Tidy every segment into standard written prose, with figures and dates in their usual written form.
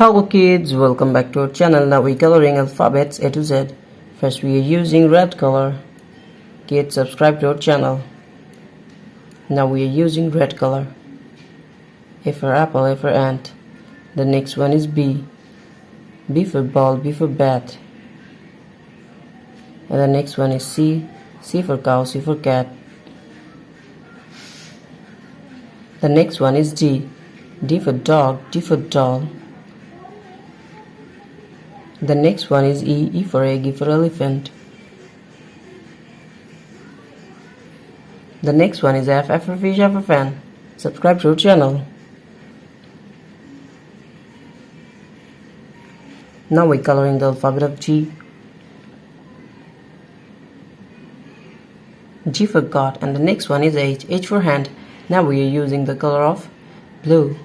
Hello kids, welcome back to our channel. Now we're coloring alphabets A to Z. First we are using red color. Kids, subscribe to our channel. Now we are using red color. A for apple, A for ant. The next one is B. B for ball, B for bat. And the next one is C. C for cow, C for cat. The next one is D. D for dog, D for doll. The next one is E. E for egg, E for elephant. The next one is F. F for fish, F for fan. Subscribe to our channel. Now we're coloring the alphabet of G. G for God, and the next one is H. H for hand. Now we are using the color of blue.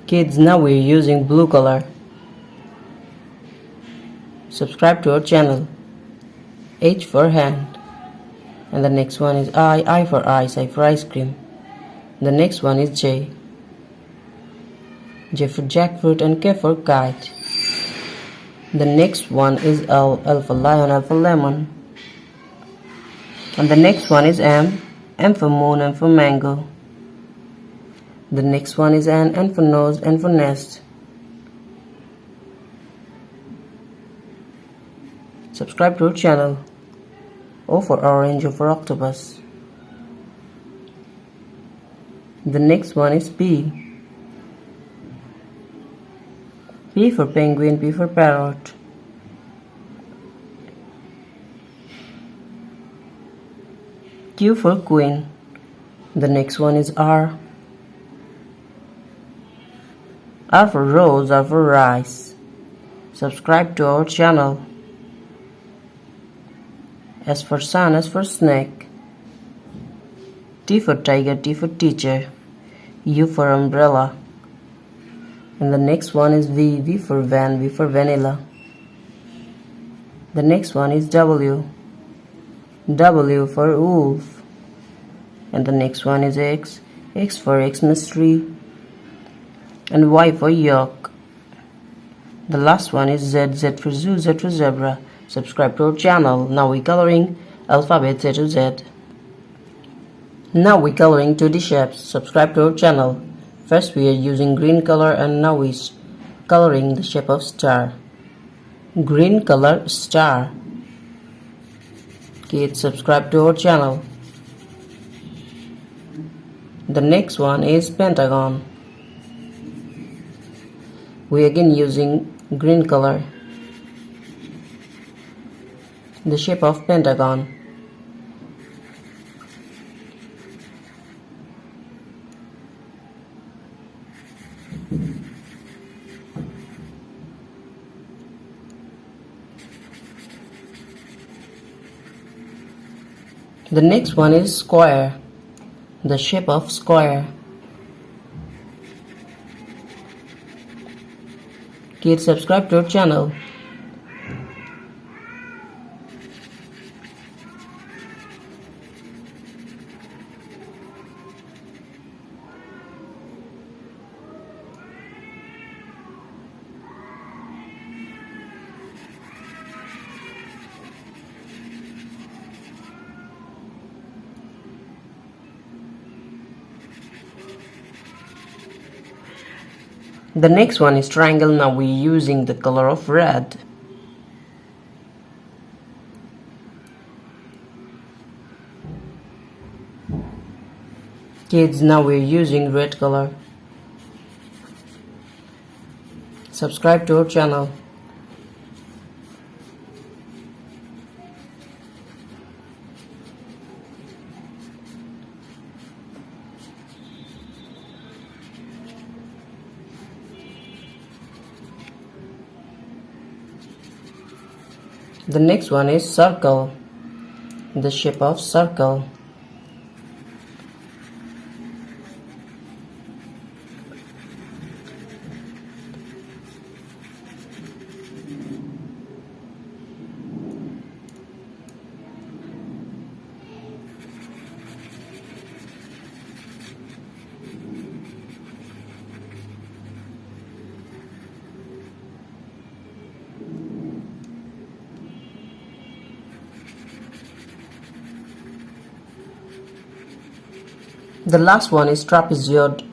Kids, now we are using blue color. Subscribe to our channel. H for hand. And the next one is I. I for ice, I for ice cream. The next one is J. J for jackfruit and K for kite. The next one is L. L for lion, L for lemon. And the next one is M. M for moon, M for mango. The next one is N for nose, N for nest. Subscribe to our channel. O for orange, O for octopus. The next one is P. P for penguin, P for parrot. Q for queen. The next one is R. R for rose, R for rice. Subscribe to our channel. S for sun, S for snake. T for tiger, T for teacher. U for umbrella. And the next one is V. V for van, V for vanilla. The next one is W. W for wolf. And the next one is X. X for Xmas tree. And Y for yolk. The last one is Z. Z for zoo, Z for zebra. Subscribe to our channel. Now we're coloring alphabets A to Z. Now we're coloring 2D shapes. Subscribe to our channel. First we are using green color, and now we're coloring the shape of star. Green color star. Kids, subscribe to our channel. The next one is pentagon. We again using green color. The shape of pentagon. The next one is square. The shape of square. Kids, subscribe to our channel. The next one is triangle. Now we're using the color of red. Kids, now we're using red color. Subscribe to our channel. The next one is circle. The shape of circle. The last one is trapezoid.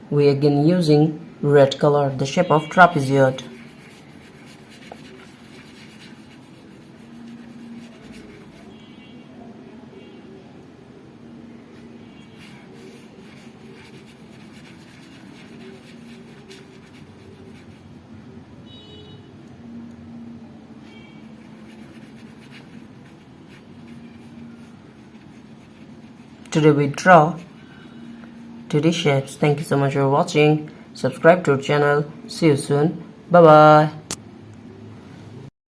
We again using red color, the shape of trapezoid. Today we draw 2D shapes. Thank you so much for watching. Subscribe to our channel. See you soon. Bye bye.